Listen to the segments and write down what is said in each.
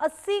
$80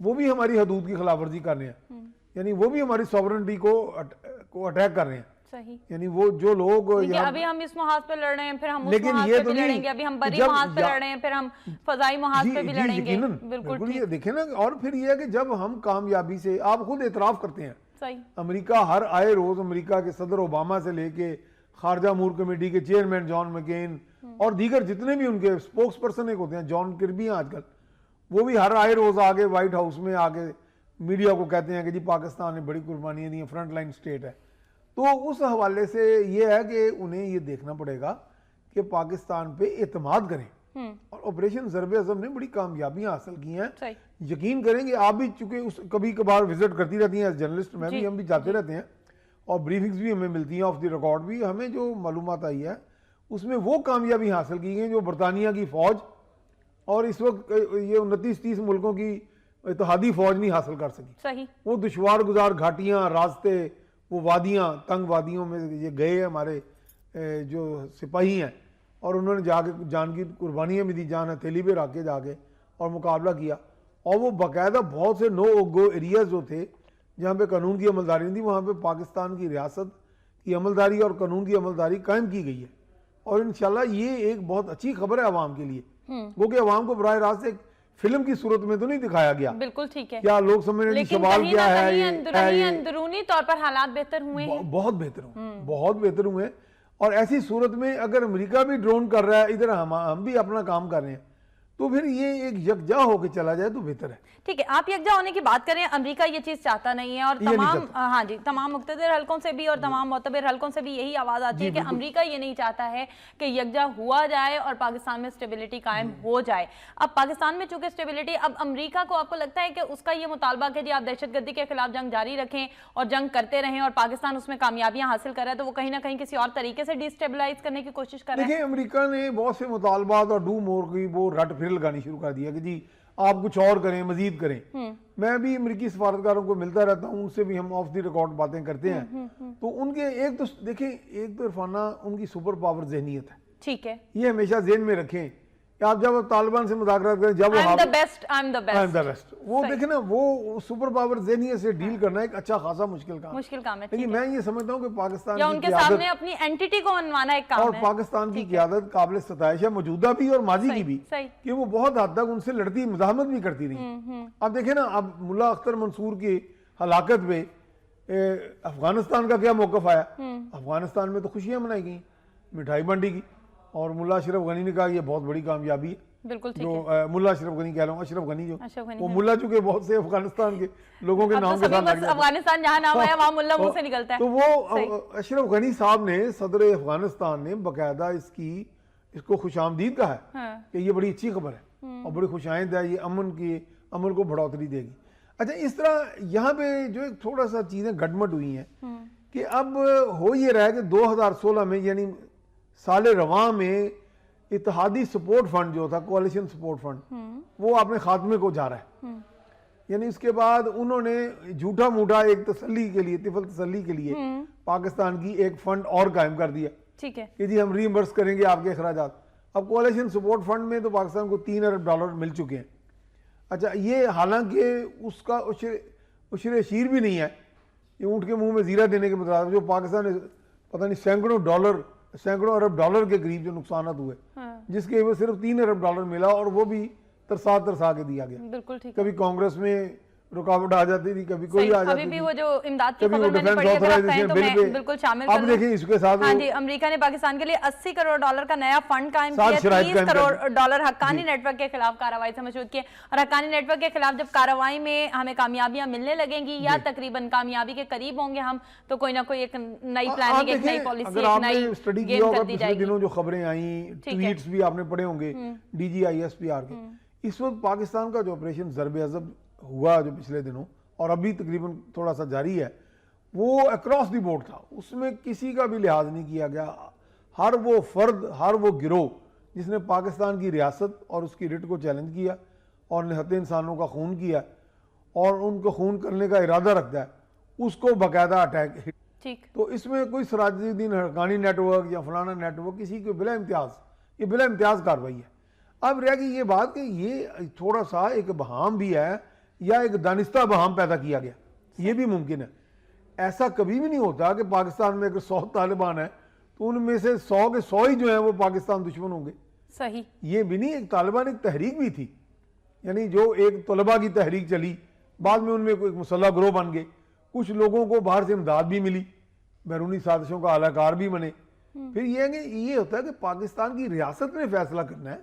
وہ بھی ہماری حدود کی خلاف ورزی کر رہے ہیں، یعنی وہ بھی ہماری سوورنٹی کو اٹیک کر رہے ہیں. یعنی وہ جو لوگ ابھی ہم اس محاذ پہ لڑ رہے ہیں، پھر ہم اس محاذ پہ بھی لڑیں گے، ابھی ہم بری محاذ پہ لڑ رہے ہیں، پھر ہم فضائی محاذ پہ بھی لڑیں گے. بالکل یہ دیکھیں نا. اور پھر یہ ہے کہ جب ہم کامیابی سے، آپ خود اعتراف کرتے ہیں، امریکہ ہر آئے روز امریکہ کے صدر اوباما سے لے کے خارجہ امور کمیٹی کے چیئرمین جان مکین اور دیگر جتنے بھی ان کے سپوکس پرسن ایک ہوتے ہیں، جان کربی ہیں آج کل، وہ بھی ہر آئے روز آگے وائٹ ہاؤس میں آگے میڈیا کو کہتے ہیں کہ جی پاکستان نے بڑی قربانیاں دی ہیں، فرنٹ لائن سٹیٹ ہے. تو اس حوالے سے یہ ہے کہ انہیں یہ دیکھنا پڑے گا کہ پاکستان پہ اعتماد کریں. اور آپریشن ضرب عضب نے بڑی کامیابیاں حاصل کی ہیں. یقین کریں گے آپ بھی، چونکہ کبھی کبھار وزٹ کرتی رہتی ہیں ایز جرنلسٹ، میں بھی، ہم بھی جاتے رہتے ہیں اور بریفنگز بھی ہمیں ملتی ہیں آف دی ریکارڈ بھی. ہمیں جو معلومات آئی ہے اس میں وہ کامیابی حاصل کی گئی جو برطانیہ کی فوج اور اس وقت یہ 29-30 ملکوں کی اتحادی فوج نہیں حاصل کر سکی. وہ دشوار گزار گھاٹیاں، راستے، وہ وادیاں، تنگ وادیوں میں یہ گئے ہمارے جو سپاہی ہیں، اور انہوں نے جا کے جان کی قربانیاں بھی دی، جان ہتھیلی پہ رکھ کے جا کے اور مقابلہ کیا. اور وہ باقاعدہ بہت سے نو گو ایریاز جو تھے جہاں پہ قانون کی عملداری نہیں تھی، وہاں پہ پاکستان کی ریاست کی عملداری اور قانون کی عملداری قائم کی گئی ہے. اور انشاءاللہ یہ ایک بہت اچھی خبر ہے عوام کے لیے، وہ کہ عوام کو براہ راست ایک فلم کی صورت میں تو نہیں دکھایا گیا. بالکل ٹھیک ہے. کیا لوگ سمجھ رہے ہیں سوال کیا ہے؟ اندرونی طور پر حالات بہتر ہوئے ہیں، بہت بہتر ہوئے، بہت بہتر ہوئے. اور ایسی صورت میں اگر امریکہ بھی ڈرون کر رہا ہے، ادھر ہم بھی اپنا کام کر رہے ہیں، تو پھر یہ ایک یکجا ہو کے چلا جائے تو بہتر ہے. ٹھیک ہے، آپ یکجا ہونے کی بات کریں، امریکہ یہ چیز چاہتا نہیں ہے، اور تمام مقتدر حلقوں سے بھی اور تمام معتبر حلقوں سے بھی یہی آواز آتی ہے کہ امریکہ یہ نہیں چاہتا ہے کہ یکجا ہوا جائے اور پاکستان میں اسٹیبلٹی قائم ہو جائے. اب پاکستان میں چونکہ اسٹیبلٹی، اب امریکہ کو آپ کو لگتا ہے کہ اس کا یہ مطالبہ کہ جی آپ دہشت گردی کے خلاف جنگ جاری رکھیں اور جنگ کرتے رہیں اور پاکستان اس میں کامیابیاں حاصل کر رہا ہے، تو وہ کہیں نہ کہیں کسی اور طریقے سے ڈی اسٹیبلائز کرنے کی کوشش کر رہے ہیں؟ دیکھیں، امریکہ نے بہت سے مطالبات اور ڈو مور کی وہ رٹ پھر لگانی شروع کر دیا کہ جی آپ کچھ اور کریں، مزید کریں. میں بھی امریکی سفارتکاروں کو ملتا رہتا ہوں، ان سے بھی ہم آف دی ریکارڈ باتیں کرتے ہیں. تو ان کے ایک تو دیکھیں، ایک تو عرفانہ ان کی سپر پاور ذہنیت ہے. ٹھیک ہے، یہ ہمیشہ ذہن میں رکھیں کہ آپ جب طالبان سے مذاکرات کریں، جب وہ دیکھیں نا، وہ سپر پاور ذہنیت سے ڈیل کرنا ایک اچھا خاصا مشکل کام ہے. لیکن میں یہ سمجھتا ہوں کہ پاکستان یا ان کے سامنے اپنی اینٹیٹی کو منوانا ایک کام ہے، اور پاکستان کی قیادت قابل ستائش ہے، موجودہ بھی اور ماضی کی بھی، کہ وہ بہت حد تک ان سے لڑتی، مزاحمت بھی کرتی رہی. اب دیکھیں نا، اب ملا اختر منصور کی ہلاکت پہ افغانستان کا کیا موقف آیا؟ افغانستان میں تو خوشیاں منائی گئیں، مٹھائی بانٹی کی، اور ملا اشرف غنی نے کہا یہ بہت بڑی کامیابی ہے. بالکل ٹھیک جو ملا اشرف غنی کہہ رہا ہوں، اشرف غنی جو وہ ملا چکے بہت سے افغانستان کے لوگوں کے نام کے ساتھ لگ جاتے ہیں. افغانستان جہاں نام آیا وہاں ملا منہ سے نکلتا ہے. تو وہ اشرف غنی صاحب نے، صدر افغانستان نے باقاعدہ اس کو خوش آمدید کہا ہے کہ یہ بڑی اچھی خبر ہے اور بڑی خوش آئند ہے، یہ امن کو بڑھوتری دے گی. اچھا، اس طرح یہاں پہ جو ایک تھوڑا سا چیزیں گڑمٹ ہوئی ہیں کہ اب ہو یہ رہا ہے کہ 2016 میں، یعنی سال رواں میں، اتحادی سپورٹ فنڈ جو تھا، کوalition سپورٹ فنڈ، وہ اپنے خاتمے کو جا رہا ہے. یعنی اس کے بعد انہوں نے جھوٹا موٹا ایک تسلی کے لیے، طفل تسلی کے لیے پاکستان کی ایک فنڈ اور قائم کر دیا کہ جی ہم ری ایمبرس کریں گے آپ کے اخراجات. اب کوalition سپورٹ فنڈ میں تو پاکستان کو $3 ارب مل چکے ہیں. اچھا، یہ حالانکہ اس کا عشر شیر بھی نہیں ہے، یہ اونٹ کے منہ میں زیرہ دینے کے مطابق، جو پاکستان نے پتہ نہیں سینکڑوں ارب ڈالر کے قریب جو نقصانات ہوئے، جس کے وہ صرف $3 ارب ملا، اور وہ بھی ترسا کے دیا گیا. بالکل ٹھیک. کبھی کانگریس میں رکاوٹ آ جاتی تھی، کبھی کوئی آ جاتی تھی. ابھی بھی وہ جو امداد کی خبر میں نے پڑھی ہے، اگر آپ کہیں تو میں بالکل شامل کروں. اب دیکھیں اس کے ساتھ، ہاں جی، امریکہ نے پاکستان کے لیے $80 کروڑ کا نیا فنڈ قائم کیا، $30 کروڑ حقانی نیٹ ورک کے خلاف کارروائی سے مشروط کیے. اور حقانی نیٹ ورک کے خلاف جب کارروائی میں ہمیں کامیابیاں ملنے لگیں گی یا تقریباً کامیابی کے قریب ہوں گے ہم، تو کوئی نہ کوئی ایک نئی پلاننگ، ایک نئی پالیسی، ایک نئی گیم کر دی جائے گی. دنوں جو خبریں آئیں، ٹویٹس بھی آپ نے پڑھے ہوں گے DGISPR کے. اس وقت پاکستان کا جو آپریشن ضرب عضب ہوا جو پچھلے دنوں، اور ابھی تقریباً تھوڑا سا جاری ہے، وہ اکراس دی بورڈ تھا. اس میں کسی کا بھی لحاظ نہیں کیا گیا. ہر وہ فرد، ہر وہ گروہ جس نے پاکستان کی ریاست اور اس کی رٹ کو چیلنج کیا اور نہتے انسانوں کا خون کیا اور ان کو خون کرنے کا ارادہ رکھتا ہے، اس کو باقاعدہ اٹیک. تو اس میں کوئی سراج الدین حقانی نیٹ ورک یا فلانا نیٹ ورک کسی کو بلا امتیاز کارروائی ہے. اب رہ گئی یہ بات کہ یہ تھوڑا سا ایک ابہام بھی ہے یا ایک دانستہ بہام پیدا کیا گیا، یہ بھی ممکن ہے۔ ایسا کبھی بھی نہیں ہوتا کہ پاکستان میں اگر 100 طالبان ہیں تو ان میں سے 100 کے 100 ہی جو ہیں وہ پاکستان دشمن ہوں گے، صحیح یہ بھی نہیں۔ ایک طالبان ایک تحریک بھی تھی، یعنی جو ایک طلبہ کی تحریک چلی، بعد میں ان میں کوئی مسلح گروہ بن گئے، کچھ لوگوں کو باہر سے امداد بھی ملی، بیرونی سازشوں کا اعلی کار بھی بنے۔ پھر یہ ہے کہ یہ ہوتا ہے کہ پاکستان کی ریاست نے فیصلہ کرنا ہے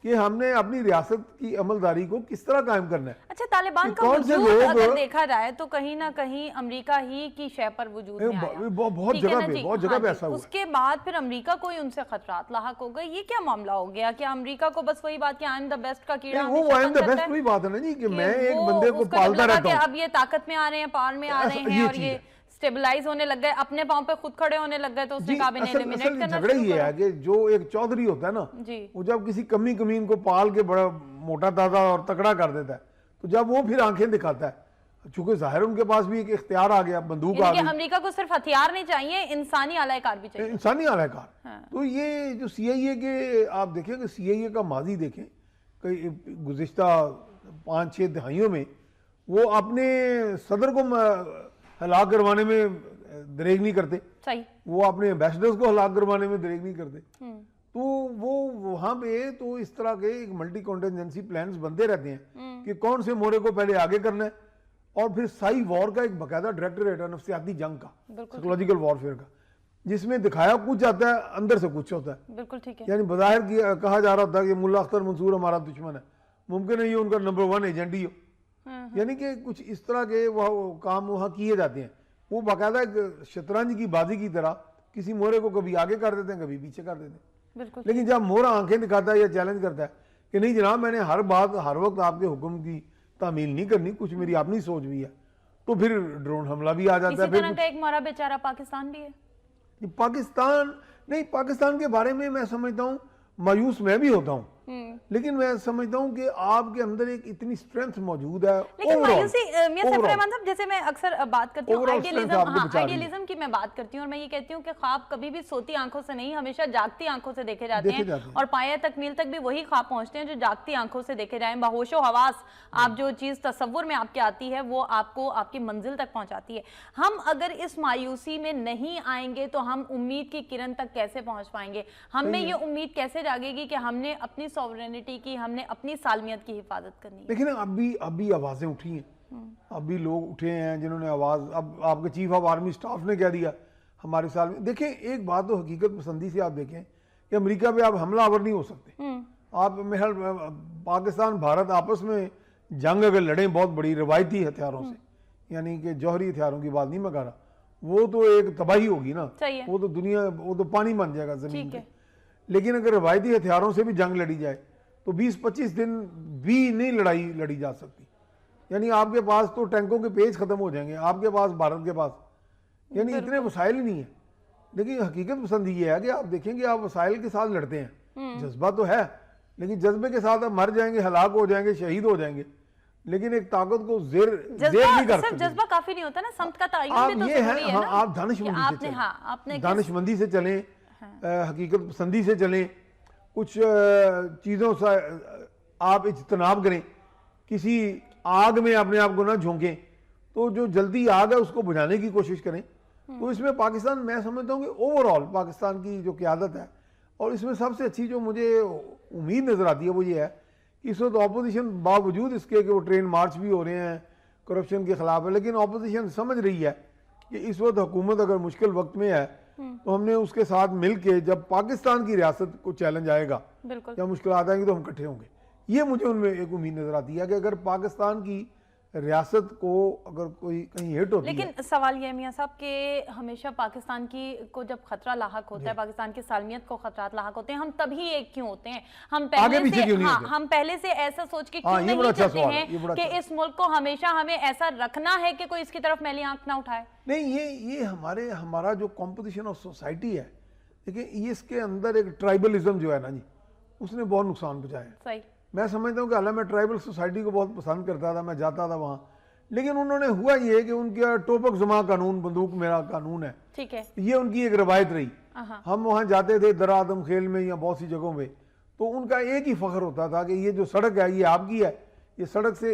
کہ ہم نے اپنی ریاست کی عملداری کو کس طرح قائم کرنا ہے۔ اچھا، طالبان کا وجود اگر دیکھا جائے تو کہیں نہ کہیں امریکہ ہی کی شے پر وجود میں آیا، بہت جگہ پہ ایسا ہوا۔ اس کے بعد پھر امریکہ کو ہی ان سے خطرات لاحق ہو گئے۔ یہ کیا معاملہ ہو گیا کہ امریکہ کو بس وہی بات کہ آئی ایم دا بیسٹ کا کیڑا وہ آئی ایم دا بیسٹ وہی بات ہے نا جی، کہ میں ایک بندے کو پالتا رہتا ہوں، اب یہ طاقت میں آ رہے ہیں، پاور میں آ رہے ہیں، اور یہ سٹیبلائز ہونے لگ گئے، اپنے پاؤں پہ خود کھڑے ہونے لگ گئے، تو اس نے کہا بھی نہیں ایلیمینیٹ کرنا شروع جھگڑا یہ ہے کہ جو ایک چودھری ہوتا ہے نا، وہ جب کسی کمی کمین کو پال کے بڑا موٹا تازہ اور تکڑا کر دیتا ہے، تو جب وہ پھر آنکھیں دکھاتا ہے، چونکہ ظاہر ان کے پاس بھی ایک اختیار آ گیا، بندوق آ گئی۔ امریکہ کو صرف ہتھیار نہیں چاہیے، انسانی اعلی کار بھی چاہیے، انسانی اعلی کار۔ تو یہ جو سی آئی اے کے آپ دیکھیں کہ سی آئی اے کا ماضی دیکھیں کہ گزشتہ 5-6 دہائیوں میں وہ اپنے صدر کو ہلاک کروانے میں دریغ نہیں کرتے، وہ اپنے ایمبیسڈرز کو ہلاک کروانے میں دریغ نہیں کرتے، تو وہ وہاں پہ تو اس طرح کے ایک ملٹی کانٹینجنسی پلانز بنتے رہتے ہیں کہ کون سے مورے کو پہلے آگے کرنا ہے، اور پھر سائی وار کا ایک باقاعدہ ڈائریکٹوریٹ ہے نفسیاتی جنگ کا، سائیکولوجیکل وارفیئر کا، جس میں دکھایا کچھ جاتا ہے، اندر سے کچھ ہوتا ہے۔ بالکل ٹھیک ہے، یعنی بظاہر کہا جا رہا ہوتا ہے کہ ملا اختر منصور ہمارا دشمن ہے، ممکن ہے یہ ان کا نمبر 1 ایجنٹ ہی ہو، یعنی کہ کچھ اس طرح کے وہ کام وہاں کیے جاتے ہیں۔ وہ باقاعدہ ایک شطرنج کی بازی کی طرح کسی مورے کو کبھی آگے کر دیتے ہیں، کبھی پیچھے کر دیتے ہیں۔ لیکن جب مورا آنکھیں دکھاتا ہے یا چیلنج کرتا ہے کہ نہیں جناب میں نے ہر بات ہر وقت آپ کے حکم کی تعمیل نہیں کرنی، کچھ میری اپنی سوچ بھی ہے، تو پھر ڈرون حملہ بھی آ جاتا ہے۔ اسی طرح کا ایک مورا بیچارہ پاکستان بھی ہے۔ پاکستان نہیں، پاکستان کے بارے میں میں سمجھتا ہوں مایوس میں بھی ہوتا ہوں، لیکن میں سمجھتا ہوں کہ آپ کے اندر ایک اتنی اسٹرینتھ موجود ہے۔ لیکن مایوسی میاں سیف الرحمن صاحب، جیسے میں اکثر بات کرتی ہوں آئیڈیالزم کی، میں بات کرتی ہوں، اور میں یہ کہتی ہوں کہ خواب کبھی بھی سوتی آنکھوں سے نہیں، ہمیشہ جاگتی آنکھوں سے دیکھے جاتے ہیں، اور پایہ تکمیل تک بھی وہی خواب پہنچتے ہیں جو جاگتی آنکھوں سے دیکھے جائیں، بہوش و حواس آپ جو چیز تصور میں آپ کے آتی ہے وہ آپ کو آپ کی منزل تک پہنچاتی ہے۔ ہم اگر اس مایوسی میں نہیں آئیں گے تو ہم امید کی کرن تک کیسے پہنچ پائیں گے؟ ہم میں یہ امید کیسے جاگے گی کہ ہم نے اپنی سوورنٹی کی، ہم نے اپنی سالمیت کی حفاظت کرنی ہے؟ لیکن اب بھی آوازیں اٹھی ہیں، اب بھی لوگ اٹھے ہیں جنہوں نے آواز، اب آپ کے چیف آف آرمی سٹاف نے کہہ دیا ہمارے سال میں۔ دیکھیں ایک بات تو حقیقت پسندی سے آپ دیکھیں کہ امریکہ پہ آپ حملہ آور نہیں ہو سکتے۔ آپ پاکستان بھارت آپس میں جنگ اگر لڑیں بہت بڑی روایتی ہتھیاروں سے، یعنی کہ جوہری ہتھیاروں کی بات نہیں میں کہہ رہا، وہ تو ایک تباہی ہوگی نا، وہ تو دنیا، وہ تو پانی بن جائے گا زمین پہ۔ لیکن اگر روایتی ہتھیاروں سے بھی جنگ لڑی جائے تو 20-25 دن بھی نہیں لڑائی لڑی جا سکتی، یعنی آپ کے پاس تو ٹینکوں کے پیج ختم ہو جائیں گے، آپ کے پاس بھارت کے پاس یعنی اتنے وسائل ہی نہیں ہیں۔ لیکن حقیقت پسند یہ ہے کہ آپ دیکھیں گے آپ وسائل کے ساتھ لڑتے ہیں، جذبہ تو ہے، لیکن جذبے کے ساتھ آپ مر جائیں گے، ہلاک ہو جائیں گے، شہید ہو جائیں گے، لیکن ایک طاقت کو زیر نہیں کر سکتے۔ جذبہ کافی نہیں ہوتا نا، سمت کا تعین بھی تو ضروری ہے نا۔ آپ دانش مندی سے چلیں، حقیقت پسندی سے چلیں، کچھ چیزوں سے آپ اجتناب کریں، کسی آگ میں اپنے آپ کو نہ جھونکیں، تو جو جلدی آگ ہے اس کو بجھانے کی کوشش کریں۔ تو اس میں پاکستان، میں سمجھتا ہوں کہ اوورآل پاکستان کی جو قیادت ہے، اور اس میں سب سے اچھی جو مجھے امید نظر آتی ہے وہ یہ ہے کہ اس وقت اپوزیشن باوجود اس کے کہ وہ ٹرین مارچ بھی ہو رہے ہیں کرپشن کے خلاف ہے، لیکن اپوزیشن سمجھ رہی ہے کہ اس وقت حکومت اگر مشکل وقت میں ہے تو ہم نے اس کے ساتھ مل کے جب پاکستان کی ریاست کو چیلنج آئے گا یا مشکلات آئیں گی تو ہم اکٹھے ہوں گے۔ یہ مجھے ان میں ایک امید نظر آتی ہے کہ اگر پاکستان کی ریاست کو اگر کوئی کہیں ہٹ ہوتی ہے۔ لیکن سوال یہ ہے میاں صاحب کہ ہمیشہ پاکستان کی کو جب خطرہ لاحق ہوتا ہے، پاکستان کی سالمیت کو خطرات لاحق ہوتے ہیں، ہم تبھی ایک کیوں ہوتے ہیں؟ ہم پہلے سے ایسا سوچ کے کیوں نہیں چلتے ہیں کہ اس ملک کو ہمیشہ ہمیں ایسا رکھنا ہے کہ کوئی اس کی طرف میلی آنکھ نہ اٹھائے؟ نہیں، یہ ہمارا جو کمپوزیشن آف سوسائٹی ہے، دیکھیں یہ اس کے اندر ایک ٹرائبلزم جو ہے نا جی، اس نے بہت نقصان پہنچایا ہے۔ صحیح، میں سمجھتا ہوں کہ حالانکہ میں ٹرائبل سوسائٹی کو بہت پسند کرتا تھا، میں جاتا تھا وہاں، لیکن انہوں نے ہوا یہ کہ ان کا ٹوپک زما قانون، بندوق میرا قانون ہے، ٹھیک ہے، یہ ان کی ایک روایت رہی۔ ہم وہاں جاتے تھے درآدم خیل میں یا بہت سی جگہوں میں، تو ان کا ایک ہی فخر ہوتا تھا کہ یہ جو سڑک ہے یہ آپ کی ہے، یہ سڑک سے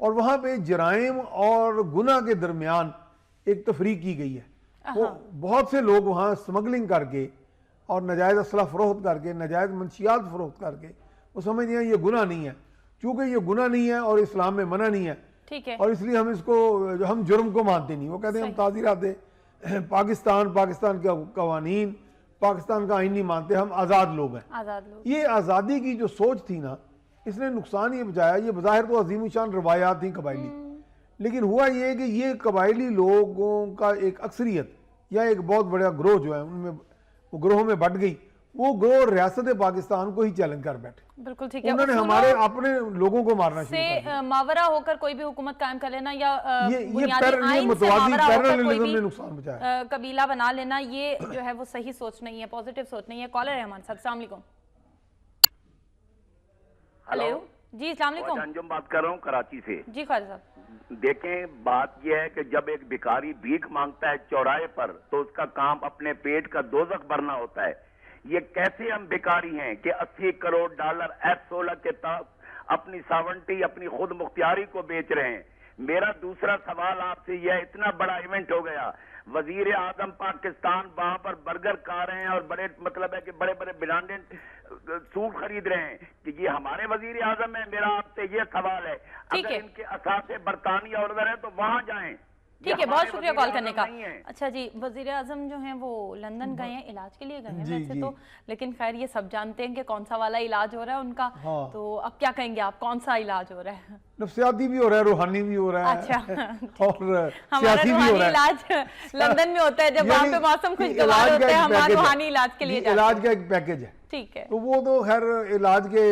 اور وہاں پہ جرائم اور گناہ کے درمیان ایک تفریق کی گئی ہے. وہ بہت سے لوگ وہاں سمگلنگ کر کے اور ناجائز اسلحہ فروخت کر کے ناجائز منشیات فروخت کر کے وہ سمجھتے ہیں یہ گناہ نہیں ہے. چونکہ یہ گناہ نہیں ہے اور اسلام میں منع نہیں ہے اور اس لیے ہم اس کو ہم جرم کو مانتے نہیں. وہ کہتے ہیں ہم تعزیرات پاکستان کے قوانین پاکستان کا آئین نہیں مانتے, ہم آزاد لوگ ہیں. یہ آزادی کی جو سوچ تھی نا اس نے نقصان یہ بچایا. یہ بظاہر تو عظیم الشان روایات تھیں قبائلی, لیکن ہوا یہ کہ یہ قبائلی لوگوں کا ایک اکثریت یا ایک بہت بڑا گروہ جو ہے ان میں وہ گروہوں میں بٹ گئی. وہ گروہ ریاست پاکستان کو ہی چیلنج کر بیٹھے. بالکل ٹھیک ہے. انہوں نے ہمارے اپنے لوگوں کو مارنا شروع کر دیا. ماورا ہو کر کوئی بھی حکومت قائم کر لینا یا یہ متوازی پیراللزم نے نقصان بچایا. قبیلہ بنا لینا یہ جو ہے وہ صحیح سوچ نہیں ہے, پازیٹیو سوچ نہیں ہے. کالر ہے ہمارے ساتھ. السلام علیکم. ہیلو جی السلام علیکم. انجم بات کر رہا ہوں کراچی سے. جی خالد صاحب. دیکھیں بات یہ ہے کہ جب ایک بھکاری بھیک مانگتا ہے چوراہے پر تو اس کا کام اپنے پیٹ کا دوزخ بھرنا ہوتا ہے. یہ کیسے ہم بیکاری ہیں کہ $80 کروڑ F-16 کے تحت اپنی ساونٹی اپنی خود مختاری کو بیچ رہے ہیں. میرا دوسرا سوال آپ سے یہ اتنا بڑا ایونٹ ہو گیا, وزیر اعظم پاکستان وہاں پر برگر کھا رہے ہیں اور بڑے مطلب ہے کہ بڑے بڑے برانڈڈ سوٹ خرید رہے ہیں کہ یہ ہمارے وزیر اعظم ہیں. میرا آپ سے یہ سوال ہے اگر ان کے اثاثے برطانیہ اور ادھر ہیں تو وہاں جائیں. ٹھیک ہے, بہت شکریہ کال کرنے کا. اچھا جی, وزیر اعظم جو ہیں وہ لندن گئے ہیں, علاج کے لیے گئے ہیں ویسے تو, لیکن خیر یہ سب جانتے ہیں کہ کون سا والا علاج ہو رہا ہے ان کا. تو اب کیا کہیں گے آپ, کون سا علاج ہو رہا ہے؟ نفسیاتی بھی ہو رہا ہے, روحانی بھی ہو رہا ہے. اچھا, اور ہمارا روحانی علاج لندن میں ہوتا ہے جب وہاں پہ موسم خوشگوار ہوتا ہے, ہمارا روحانی علاج کے لیے علاج کا ایک پیکج ہے. ٹھیک ہے, تو وہ تو خیر علاج کے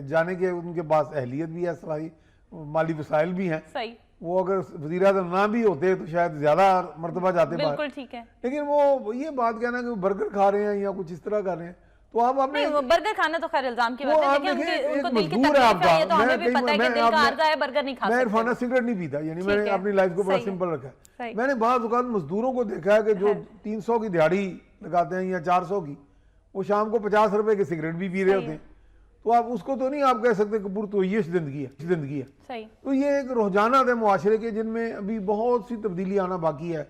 جانے کے ان کے پاس اہلیت بھی ہے, صلاحی مالی وسائل بھی ہیں. صحیح, وہ اگر وزیر اعظم نہ بھی ہوتے تو شاید زیادہ مرتبہ جاتے باہر. بالکل ٹھیک ہے. لیکن وہ یہ بات کہنا کہ وہ برگر کھا رہے ہیں یا کچھ اس طرح کر رہے ہیں تو آپ اپنے برگر کھانا تو خیر الزام کی بات ہے, لیکن ان کو دل کی تکلیف ہے, یہ تو ہمیں بھی پتہ ہے کہ دل کا عارضہ ہے, برگر نہیں کھا سکتے. میں عرفانہ سگریٹ نہیں پیتا, یعنی میں نے اپنی لائف کو بڑا سمپل رکھا ہے. میں نے بعض اوقات مزدوروں کو دیکھا ہے کہ جو 300 کی دیہاڑی لگاتے ہیں یا 400 کی, وہ شام کو 50 روپے کی سگریٹ بھی پی رہے ہوتے ہیں. تو آپ اس کو تو نہیں آپ کہہ سکتے کہ پرتویش زندگی ہے. تو یہ ایک رجحانات ہے معاشرے کے جن میں ابھی بہت سی تبدیلی آنا باقی ہے,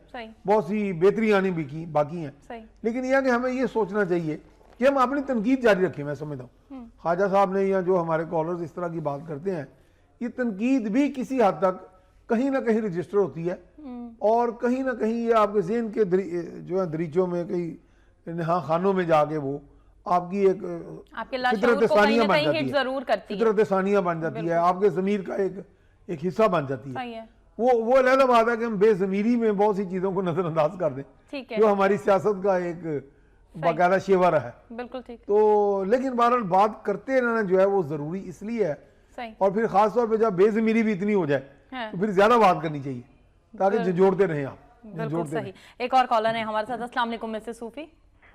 بہت سی بہتری آنی باقی ہیں. لیکن یہ کہ ہمیں یہ سوچنا چاہیے کہ ہم اپنی تنقید جاری رکھیں. میں سمجھتا ہوں خواجہ صاحب نے یا جو ہمارے کالرز اس طرح کی بات کرتے ہیں, یہ تنقید بھی کسی حد تک کہیں نہ کہیں رجسٹر ہوتی ہے اور کہیں نہ کہیں یہ آپ کے ذہن کے جو ہے دریچوں میں کئی نہاں خانوں میں جا کے وہ آپ کی ایک فطرت ثانیہ بن جاتی ہے, فطرت ثانیہ بن جاتی ہے, آپ کے ضمیر کا ایک حصہ بن جاتی ہے. وہ علیحدہ بات ہے کہ ہم بے ضمیری میں بہت سی چیزوں کو نظر انداز کر دیں جو ہماری سیاست کا ایک باقاعدہ شیور ہے. بالکل ٹھیک. تو لیکن بہرحال بات کرتے رہنا جو ہے وہ ضروری اس لیے ہے, اور پھر خاص طور پہ جب بے ضمیری بھی اتنی ہو جائے تو پھر زیادہ بات کرنی چاہیے تاکہ جوڑتے رہیں آپ. بالکل صحیح. ایک اور کالر ہے ہمارے ساتھ. السلام علیکم مسز صوفی.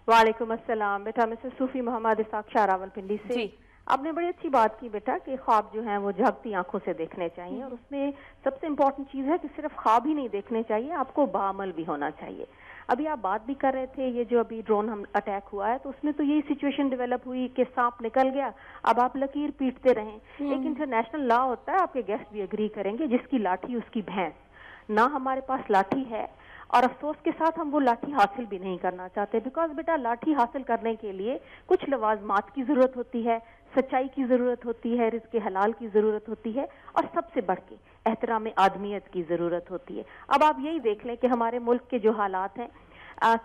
وعلیکم السلام. بیٹا مسز صوفی محمد اسحاق شاہ راولپنڈی سے. آپ نے بڑی اچھی بات کی بیٹا کہ خواب جو ہیں وہ جھاگتی آنکھوں سے دیکھنے چاہیے, اور اس میں سب سے امپورٹنٹ چیز ہے کہ صرف خواب ہی نہیں دیکھنے چاہیے, آپ کو بعمل بھی ہونا چاہیے. ابھی آپ بات بھی کر رہے تھے یہ جو ابھی ڈرون اٹیک ہوا ہے تو اس میں تو یہی سچویشن ڈیولپ ہوئی کہ سانپ نکل گیا, اب آپ لکیر پیٹتے رہیں. ایک انٹرنیشنل لا ہوتا ہے, آپ کے گیسٹ بھی اگری کریں گے, جس کی لاٹھی اس کی بھینس. نہ ہمارے پاس لاٹھی ہے اور افسوس کے ساتھ ہم وہ لاٹھی حاصل بھی نہیں کرنا چاہتے, بیکاز بیٹا لاٹھی حاصل کرنے کے لیے کچھ لوازمات کی ضرورت ہوتی ہے, سچائی کی ضرورت ہوتی ہے, رزق حلال کی ضرورت ہوتی ہے, اور سب سے بڑھ کے احترام آدمیت کی ضرورت ہوتی ہے. اب آپ یہی دیکھ لیں کہ ہمارے ملک کے جو حالات ہیں,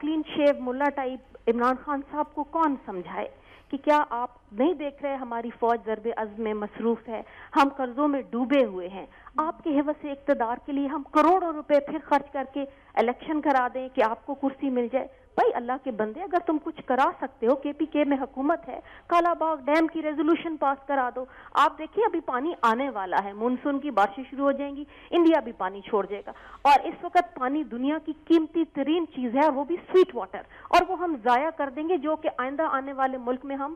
کلین شیو ملا ٹائپ عمران خان صاحب کو کون سمجھائے کہ کیا آپ نہیں دیکھ رہے ہماری فوج ضرب عزم میں مصروف ہے, ہم قرضوں میں ڈوبے ہوئے ہیں. آپ کے حوث اقتدار کے لیے ہم کروڑوں روپے پھر خرچ کر کے الیکشن کرا دیں کہ آپ کو کرسی مل جائے. بھائی اللہ کے بندے, اگر تم کچھ کرا سکتے ہو, کے پی کے میں حکومت ہے, کالا باغ ڈیم کی ریزولوشن پاس کرا دو. آپ دیکھیں ابھی پانی آنے والا ہے, مونسون کی بارشیں شروع ہو جائیں گی, انڈیا بھی پانی چھوڑ جائے گا, اور اس وقت پانی دنیا کی قیمتی ترین چیز ہے, اور وہ بھی سویٹ واٹر, اور وہ ہم ضائع کر دیں گے جو کہ آئندہ آنے والے ملک میں ہم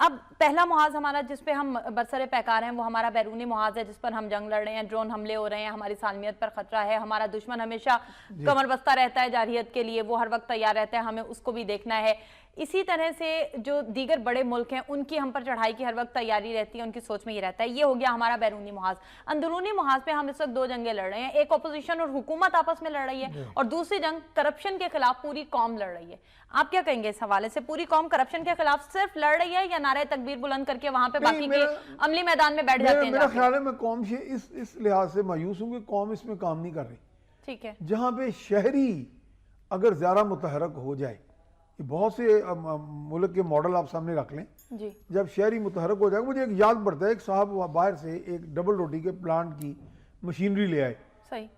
اب پہلا محاذ ہمارا جس پہ ہم برسر پیکار ہیں وہ ہمارا بیرونی محاذ ہے جس پر ہم جنگ لڑ رہے ہیں، ڈرون حملے ہو رہے ہیں، ہماری سالمیت پر خطرہ ہے، ہمارا دشمن ہمیشہ کمر بستہ رہتا ہے جارحیت کے لیے، وہ ہر وقت تیار رہتا ہے، ہمیں اس کو بھی دیکھنا ہے۔ اسی طرح سے جو دیگر بڑے ملک ہیں ان کی ہم پر چڑھائی کی ہر وقت تیاری رہتی ہے، ان کی سوچ میں یہ رہتا ہے۔ یہ ہو گیا ہمارا بیرونی محاذ۔ اندرونی محاذ پہ ہم اس وقت دو جنگیں لڑ رہے ہیں، ایک اپوزیشن اور حکومت آپس میں لڑ رہی ہے، اور دوسری جنگ کرپشن کے خلاف پوری قوم لڑ رہی ہے۔ آپ کیا کہیں گے اس حوالے سے؟ پوری قوم کرپشن کے خلاف صرف لڑ رہی ہے یا نعرہ تکبیر بلند کر کے وہاں پہ باقی کے عملی میدان میں بیٹھ جاتے ہیں؟ میرا خیال ہے میں قوم سے اس لحاظ سے مایوس ہوں کہ قوم اس میں کام نہیں کر رہی۔ ٹھیک ہے، جہاں پہ شہری اگر زیادہ متحرک ہو جائے، یہ بہت سے ملک کے ماڈل آپ سامنے رکھ لیں، جب شہری متحرک ہو جائے، مجھے ایک یاد پڑتا ہے ایک صاحب باہر سے ایک ڈبل روٹی کے پلانٹ کی مشینری لے آئے،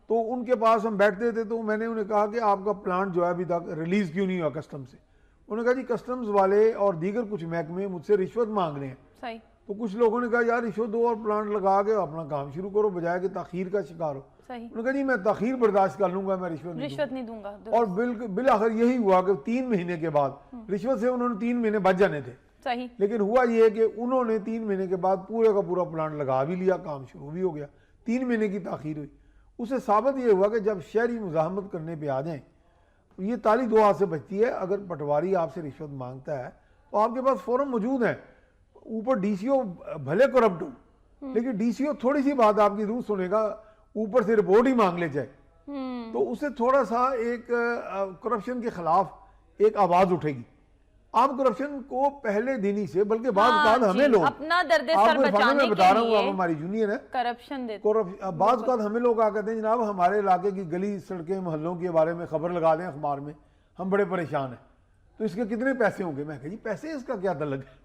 تو ان کے پاس ہم بیٹھتے تھے تو میں نے انہیں کہا کہ آپ کا پلانٹ جو ہے ابھی تک ریلیز کیوں نہیں ہوا کسٹم سے؟ انہوں نے کہا جی کسٹمز والے اور دیگر کچھ محکمے مجھ سے رشوت مانگ رہے ہیں۔ تو کچھ لوگوں نے کہا یار رشوت دو اور پلانٹ لگا کے اپنا کام شروع کرو بجائے کہ تاخیر کا شکار ہو۔ انہوں نے کہا جی میں تاخیر برداشت کر لوں گا، میں رشوت نہیں دوں گا۔ اور بالآخر یہی ہوا کہ 3 مہینے کے بعد رشوت سے انہوں نے 3 مہینے بچ جانے تھے، لیکن ہوا یہ کہ انہوں نے 3 مہینے کے بعد پورے کا پورا پلانٹ لگا بھی لیا، کام شروع بھی ہو گیا۔ 3 مہینے کی تاخیر ہوئی، اسے ثابت یہ ہوا کہ جب شہری مزاحمت کرنے پہ آ جائیں یہ تالی دو ہاتھ سے بچتی ہے۔ اگر پٹواری آپ سے رشوت مانگتا ہے تو آپ کے پاس فورم موجود ہیں، اوپر ڈی سی او بھلے کرپٹ ہو لیکن ڈی سی او تھوڑی سی بات آپ کی ضرور سنے گا، اوپر سے رپورٹ ہی مانگ لے جائے تو اسے تھوڑا سا ایک کرپشن کے خلاف ایک آواز اٹھے گی۔ آپ کرپشن کو پہلے دن ہی سے، بلکہ بعض اوقات ہمیں لوگ، اپنا درد سر میں بچانے بتا رہا کے ہوں، آپ لیے ہماری یونین ہے، کرپشن دیتے ہیں۔ بعض اوقات ہمیں لوگ آ کہتے ہیں جناب ہمارے علاقے کی گلی سڑکیں محلوں کے بارے میں خبر لگا دیں اخبار میں، ہم بڑے پریشان ہیں، تو اس کے کتنے پیسے ہوں گے؟ میں کہا جی پیسے اس کا کیا تعلق ہے؟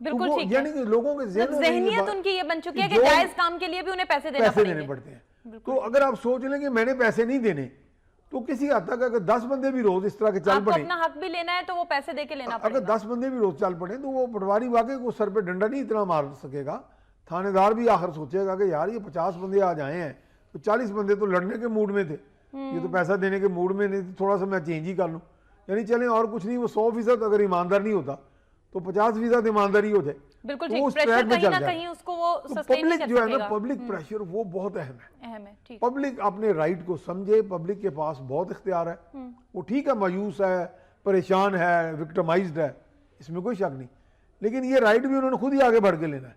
بالکل ٹھیک ہے، یعنی کہ لوگوں کے ذہنیت ان کی یہ بن چکی ہے کہ جائز کام کے لیے بھی انہیں پیسے دینے پڑتے ہیں۔ تو اگر آپ سوچ لیں کہ میں نے پیسے نہیں دینے تو کسی حد تک اگر 10 بندے بھی روز اس طرح کے چل پڑیں، اپنا حق بھی لینا ہے تو وہ پیسے دے کے لینا پڑے گا۔ اگر 10 بندے بھی روز چل پڑیں تو وہ پٹواری واقعی کو سر پہ ڈنڈا نہیں اتنا مار سکے گا، تھانے دار بھی آخر سوچے گا کہ یار یہ 50 بندے آج آئے ہیں تو 40 بندے تو لڑنے کے موڈ میں تھے، یہ تو پیسہ دینے کے موڈ میں نہیں، تھوڑا سا میں چینج ہی کر لوں، یعنی چلیں اور کچھ نہیں، وہ 100% اگر ایماندار نہیں ہوتا تو 50% ایمانداری ہو جائے۔ بالکل ٹھیک، پریشر کہیں نہ کہیں اس کو وہ سسٹین نہیں کر سکے گا۔ جو ہے نا پبلک پریشر وہ بہت اہم ہے، پبلک اپنے رائٹ کو سمجھے، پبلک کے پاس بہت اختیار ہے، وہ ٹھیک ہے مایوس ہے، پریشان ہے، وکٹمائزڈ ہے، اس میں کوئی شک نہیں، لیکن یہ رائٹ بھی انہوں نے خود ہی آگے بڑھ کے لینا ہے،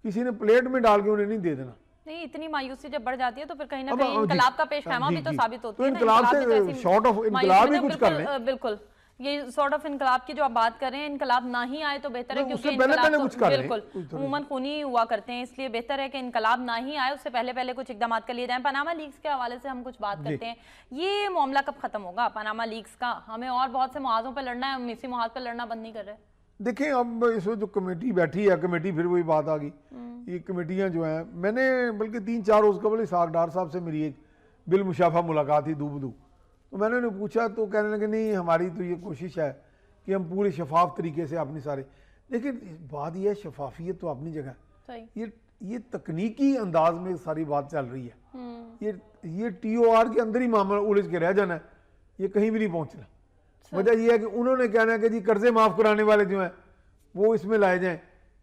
کسی نے پلیٹ میں ڈال کے انہیں نہیں دے دینا۔ نہیں، اتنی مایوسی جب بڑھ جاتی ہے تو پھر کہیں نہ کہیں انقلاب کا پیش خیمہ بھی تو ثابت ہوتی ہے۔ تو انقلاب سے شارٹ آف انقلاب ہی کچھ کر لیں۔ بالکل، یہ سارٹ آف انقلاب کی جو آپ بات کر رہے ہیں، انقلاب نہ ہی آئے تو بہتر ہے، کیونکہ بالکل عموماً خونی ہوا کرتے ہیں، اس لیے بہتر ہے کہ انقلاب نہ ہی آئے، اس سے پہلے کچھ اقدامات کر لیے جائیں۔ پاناما لیکس کے حوالے سے ہم کچھ بات کرتے ہیں، یہ معاملہ کب ختم ہوگا پاناما لیکس کا؟ ہمیں اور بہت سے محاذوں پہ لڑنا ہے، ہم اسی محاذ پہ لڑنا بند نہیں کر رہے۔ دیکھیں اب اس وقت جو کمیٹی بیٹھی ہے، کمیٹی پھر وہی بات آ گئی، یہ کمیٹیاں جو ہیں، میں نے بلکہ 3-4 روز قبل اسحاق ڈار صاحب سے میری ایک بالمشافہ ملاقات تھی دو بدو، تو میں نے انہیں پوچھا تو کہنے لگے نہیں ہماری تو یہ کوشش ہے کہ ہم پورے شفاف طریقے سے اپنی سارے، لیکن بات یہ ہے شفافیت تو اپنی جگہ، یہ تکنیکی انداز میں ساری بات چل رہی ہے، یہ ٹی او آر کے اندر ہی معاملہ الجھ کے رہ جانا ہے، یہ کہیں بھی نہیں پہنچنا۔ وجہ یہ ہے کہ انہوں نے کہنا ہے کہ جی قرضے معاف کرانے والے جو ہیں وہ اس میں لائے جائیں،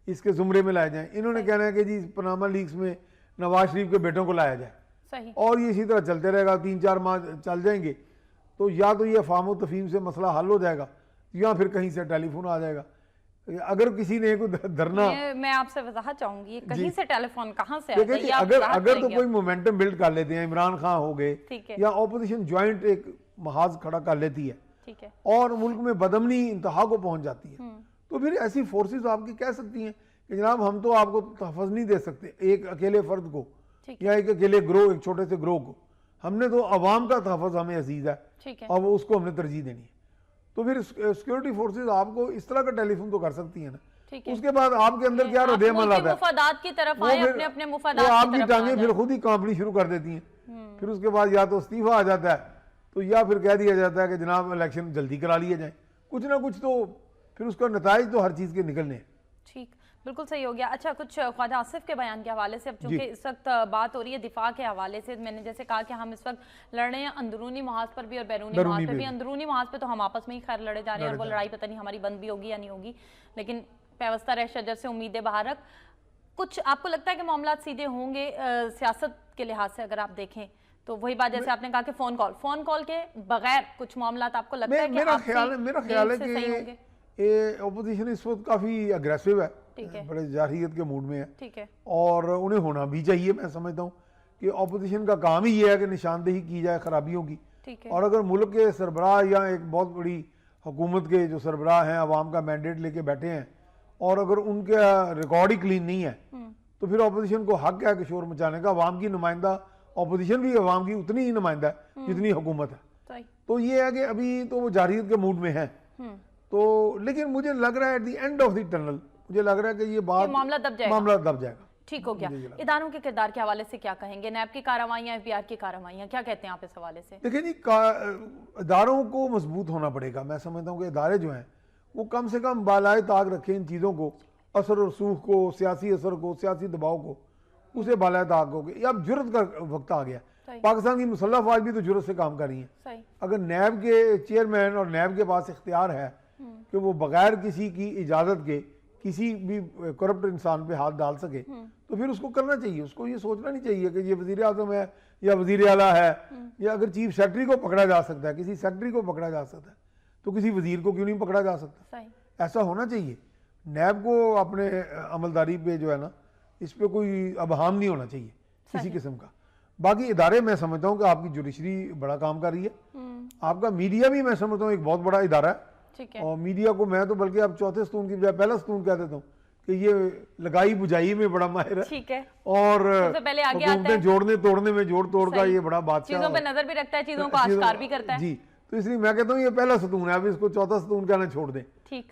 اس کے زمرے میں لائے جائیں، انہوں نے کہنا ہے کہ جی پاناما لیکس میں نواز شریف کے بیٹوں کو لایا جائے، اور یہ اسی طرح چلتے رہے گا، 3-4 ماہ چل جائیں گے تو یا تو یہ افہام و تفہیم سے مسئلہ حل ہو جائے گا یا پھر کہیں سے ٹیلی فون آ جائے گا۔ اگر کسی نے کوئی دھرنا، میں آپ سے وضاحت چاہوں گی، کہیں سے ٹیلی فون کہاں سے آتا ہے؟ اگر تو کوئی مومنٹم بلڈ کر لیتے ہیں، عمران خان ہو گئے یا اپوزیشن جوائنٹ ایک محاذ کھڑا کر لیتی ہے اور ملک میں بدامنی انتہا کو پہنچ جاتی ہے، تو پھر ایسی فورسز آپ کی کہہ سکتی ہیں کہ جناب ہم تو آپ کو تحفظ نہیں دے سکتے ایک اکیلے فرد کو یا ایک اکیلے گروہ، ایک چھوٹے سے گروہ کو، ہم نے تو عوام کا تحفظ ہمیں عزیز ہے اور اس کو ہم نے ترجیح دینی ہے، تو پھر سیکورٹی فورسز آپ کو اس طرح کا ٹیلی فون تو کر سکتی ہیں نا، اس کے بعد آپ کے اندر کیا رد عمل آتا ہے، مفادات کی طرف آئے، اپنے اپنے مفادات کی طرف آپ کی ٹانگیں پھر خود ہی کانپنی شروع کر دیتی ہیں، پھر اس کے بعد یا تو استعفیٰ آ جاتا ہے تو یا پھر کہہ دیا جاتا ہے کہ جناب الیکشن جلدی کرا لیے جائیں، کچھ نہ کچھ تو پھر اس کا نتائج تو ہر چیز کے نکلنے ہیں۔ ٹھیک، بالکل صحیح ہو گیا۔ اچھا، کچھ خواجہ آصف کے بیان کے حوالے سے، اب چونکہ اس وقت بات ہو رہی ہے دفاع کے حوالے سے، میں نے جیسے کہا کہ ہم اس وقت لڑ رہے ہیں اندرونی محاذ پر بھی اور بیرونی محاذ پر بھی۔ اندرونی محاذ پہ تو ہم آپس میں ہی خیر لڑے جا رہے ہیں اور وہ لڑائی پتہ نہیں ہماری بند بھی ہوگی یا نہیں ہوگی، لیکن پیوستہ رہ شجر سے امیدیں بہارک. کچھ آپ کو لگتا ہے کہ معاملات سیدھے ہوں گے سیاست کے لحاظ سے اگر آپ دیکھیں تو وہی بات جیسے آپ نے کہا کہ فون کال کے بغیر کچھ معاملات آپ کو لگتا ہے کہ میرا خیال ہے کہ اپوزیشن اس وقت کافی اگریسو ہے, بڑے جارحیت کے موڈ میں ہے, اور انہیں ہونا بھی چاہیے. میں سمجھتا ہوں کہ اپوزیشن کا کام ہی یہ ہے کہ نشاندہی کی جائے خرابیوں کی, اور اگر ملک کے سربراہ یا ایک بہت بڑی حکومت کے جو سربراہ ہیں عوام کا مینڈیٹ لے کے بیٹھے ہیں اور اگر ان کا ریکارڈ ہی کلین نہیں ہے تو پھر اپوزیشن کو حق ہے کہ شور مچانے کا. عوام کی نمائندہ اپوزیشن بھی عوام کی اتنی ہی نمائندہ ہے جتنی حکومت ہے. تو یہ ہے کہ ابھی تو وہ جارحیت کے موڈ میں ہیں, تو لیکن مجھے لگ رہا ہے at the end of the tunnel مجھے لگ رہا ہے کہ یہ بات معاملہ دب جائے گا. ٹھیک ہو گیا. اداروں کے کردار کے حوالے سے کیا کہیں گے؟ نیب کی کارروائیاں, ایف بی آر کی کارروائیاں, کیا کہتے ہیں آپ اس حوالے سے؟ دیکھیں جی, اداروں کو مضبوط ہونا پڑے گا. میں سمجھتا ہوں کہ ادارے جو ہیں وہ کم سے کم بالائے طاق رکھیں ان چیزوں کو, اثر و رسوخ کو, سیاسی اثر کو, سیاسی دباؤ کو, اسے بالائے طاق ہو گئے. اب جرت کا وقت آ گیا. پاکستان کی مسلح افواج بھی تو جرت سے کام کر رہی ہیں. اگر نیب کے چیئرمین اور نیب کے پاس اختیار ہے کہ وہ بغیر کسی کی اجازت کے کسی بھی کرپٹ انسان پہ ہاتھ ڈال سکے تو پھر اس کو کرنا چاہیے. اس کو یہ سوچنا نہیں چاہیے کہ یہ وزیر اعظم ہے یا وزیر اعلیٰ ہے, یا اگر چیف سیکرٹری کو پکڑا جا سکتا ہے, کسی سیکرٹری کو پکڑا جا سکتا ہے, تو کسی وزیر کو کیوں نہیں پکڑا جا سکتا؟ ایسا ہونا چاہیے. نیب کو اپنے عملداری پہ جو ہے نا اس پہ کوئی ابہام نہیں ہونا چاہیے کسی قسم کا. باقی ادارے میں سمجھتا ہوں کہ آپ کی جوڈیشری بڑا کام کر رہی ہے. آپ کا میڈیا بھی میں سمجھتا ہوں ایک بہت بڑا ادارہ ہے, اور میڈیا کو میں تو بلکہ اب چوتھے ستون کی بجائے پہلا ستون کہہ دیتا ہوں کہ یہ لگائی بجائی میں بڑا ماہر ہے, اور حکومتیں جوڑنے توڑنے میں جوڑ توڑ کا یہ بڑا بادشاہ, چیزوں پہ نظر بھی رکھتا ہے, چیزوں کو آشکار بھی کرتا ہے. جی, تو اس لیے میں کہتا ہوں یہ پہلا ستون ہے, اب اس کو چوتھا ستون کہنا چھوڑ دیں.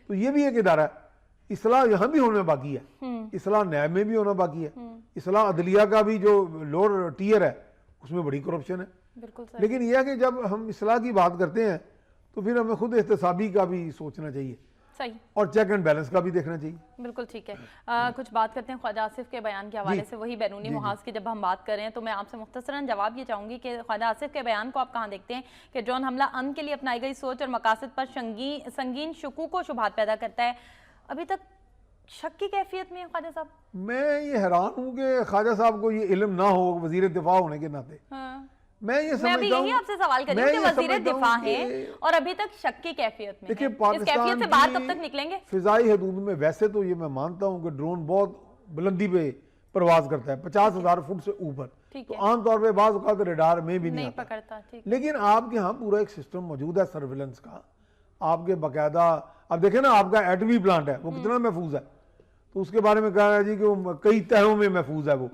تو یہ بھی ایک ادارہ ہے. اصلاح یہاں بھی ہونا باقی ہے, اصلاح نیب میں بھی ہونا باقی ہے, اصلاح عدلیہ کا بھی جو لوور ٹیئر ہے اس میں بڑی کرپشن ہے. لیکن یہ ہے کہ جب ہم اصلاح کی بات کرتے ہیں تو پھر ہمیں خود احتسابی کا بھی سوچنا چاہیے, اور چیک اینڈ بیلنس کا بھی دیکھنا چاہیے. بالکل ٹھیک ہے. کچھ بات کرتے ہیں خواجہ آصف کے بیان کے حوالے سے, وہی بیرونی محاذ کی جب ہم بات کر رہے ہیں تو میں آپ سے مختصراً جواب یہ چاہوں گی کہ خواجہ آصف کے بیان کو آپ کہاں دیکھتے ہیں کہ ڈرون حملہ امن کے لیے اپنائی گئی سوچ اور مقاصد پر سنگین شکوک و شبہات پیدا کرتا ہے. ابھی تک شک کی کیفیت میں خواجہ صاحب. میں یہ حیران ہوں کہ خواجہ صاحب کو یہ علم نہ ہو وزیر دفاع ہونے کے ناطے. میں یہ سمجھتا ہوں, میں یہی آپ سے سوال کر رہی ہوں کہ وزیر دفاع ہیں اور ابھی تک شک کی کیفیت میں ہیں, اس کیفیت سے باہر کب تک نکلیں گے؟ فضائی حدود میں ویسے تو یہ میں مانتا ہوں کہ ڈرون بہت بلندی پہ پرواز کرتا ہے, 50,000 فٹ سے اوپر, تو عام طور پہ بعض اوقات ریڈار میں بھی نہیں پکڑتا. لیکن آپ کے ہاں پورا ایک سسٹم موجود ہے سرویلنس کا, آپ کے باقاعدہ. اب دیکھیں نا آپ کا ایٹمی پلانٹ ہے وہ کتنا محفوظ ہے, تو اس کے بارے میں کہا ہے جی کہ وہ کئی تہوں میں محفوظ ہے وہ,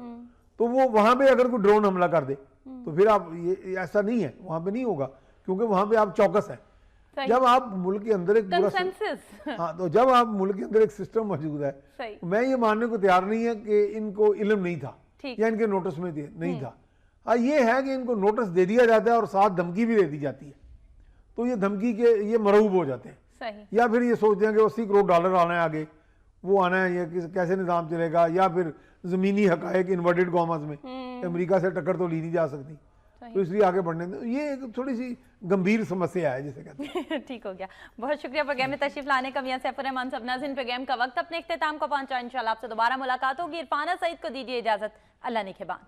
تو وہ وہاں پہ اگر کوئی ڈرون حملہ کر دے تو پھر آپ یہ ایسا نہیں ہے, وہاں پہ نہیں ہوگا کیونکہ وہاں پہ آپ چوکس ہیں. جب آپ ملک کے اندر ایک پورا تو جب آپ ملک کے اندر ایک سسٹم موجود ہے, میں یہ ماننے کو تیار نہیں ہے کہ ان کو علم نہیں تھا یا ان کے نوٹس میں نہیں تھا. ہاں یہ ہے کہ ان کو نوٹس دے دیا جاتا ہے اور ساتھ دھمکی بھی دے دی جاتی ہے, تو یہ دھمکی کے یہ مرعوب ہو جاتے ہیں, یا پھر یہ سوچتے ہیں کہ $80 کروڑ آنا ہے آگے, وہ آنا ہے, یہ کیسے نظام چلے گا, یا پھر زمینی حقائق انورٹڈ کامرز میں امریکہ سے ٹکر تو لی نہیں جا سکتی, تو اس لیے آگے بڑھنے دیں. یہ ایک تھوڑی سی گمبھیر سمسیا ہے جسے کہتے ہیں. ٹھیک ہو گیا, بہت شکریہ پروگرام میں تشریف لانے کا. میاں سیف الرحمان صاحب, ناظرین پروگرام کا وقت اپنے اختتام کو پہنچا. انشاءاللہ آپ سے دوبارہ ملاقات ہوگی. عرفانہ سعید کو دیجیے اجازت. اللہ نگہبان.